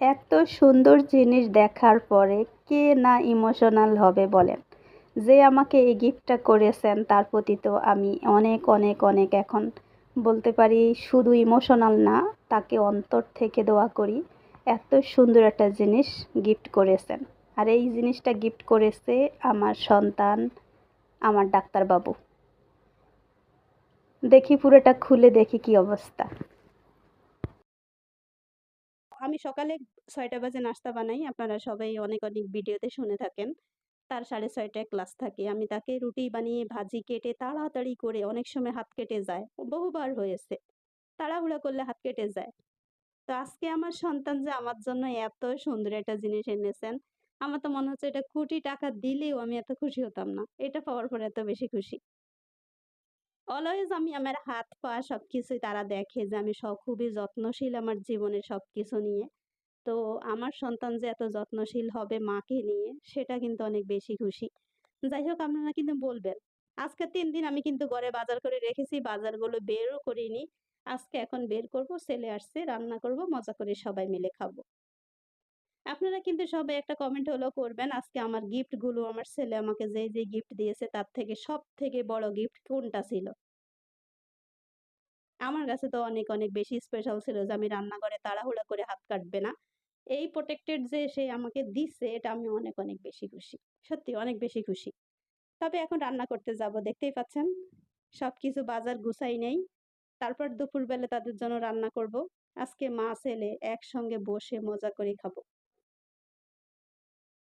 এত সুন্দর জিনিস দেখার পরে কে না ইমোশনাল হবে বলেন? যে আমাকে এই গিফটটা করেছেন তার প্রতি তো আমি অনেক, অনেক, অনেক এখন বলতে পারি শুধু ইমোশনাল না, তাকে অন্তর থেকে দোয়া করি। এত সুন্দর একটা জিনিস গিফট করেছেন। আর এই জিনিসটা গিফট করেছে আমার সন্তান, আমার ডাক্তারবাবু। দেখি পুরোটা খুলে দেখি কি অবস্থা। আমি সকালে ৬টা বাজে নাস্তা বানাই। আপনারা সবাই অনেক, অনেক ভিডিওতে শুনে থাকেন। তার ৬:৩০ টায় ক্লাস থাকে। আমি তাকে রুটি বানিয়ে ভাজি কেটে তাড়াতাড়ি করে অনেক সময় হাত কেটে যায়। বহুবার হয়েছে। তাড়াহুড়া করলে হাত কেটে যায়। তো আজকে আমার সন্তান যে আমার জন্য এত সুন্দর একটা জিনিস এনেছেন, আমার তো মনে হচ্ছে এটা কোটি টাকা দিলেও আমি এত খুশি হতাম না। এটা পাওয়ার পরে এত বেশি খুশি। অলওয়েজ আমি আমার হাত পা সবকিছুই তারা দেখে যে আমি খুবই যত্নশীল আমার জীবনের সবকিছু নিয়ে। তো আমার সন্তান যে এত যত্নশীল হবে মাকে নিয়ে সেটা কিন্তু অনেক বেশি খুশি। যাই হোক আপনারা কিন্তু বলবেন। আজকে ৩ দিন আমি কিন্তু ঘরে বাজার করে রেখেছি। বাজারগুলো বেরও করিনি। আজকে এখন বের করব। ছেলে আসছে, রান্না করব, মজা করে সবাই মিলে খাবো। আপনারা কিন্তু সবাই একটা কমেন্ট হলেও করবেন। আজকে আমার গিফট গুলো আমার ছেলে আমাকে যে গিফট দিয়েছে তার থেকে সবথেকে বড় গিফট কোনটা ছিল? আমার কাছে তো অনেক, অনেক বেশি স্পেশাল ছিল যে আমি রান্নাঘরে তাড়াহুড়া করে হাত কাটবে না। এই প্রোটেক্টেড যে সে আমাকে দিচ্ছে এটা আমি অনেক, অনেক বেশি খুশি। সত্যি অনেক বেশি খুশি। তবে এখন রান্না করতে যাব দেখতেই পাচ্ছেন। সবকিছু বাজার গুছাই নেই। তারপর দুপুরবেলা তাদের জন্য রান্না করব। আজকে মা ছেলে একসঙ্গে বসে মজা করে খাবো।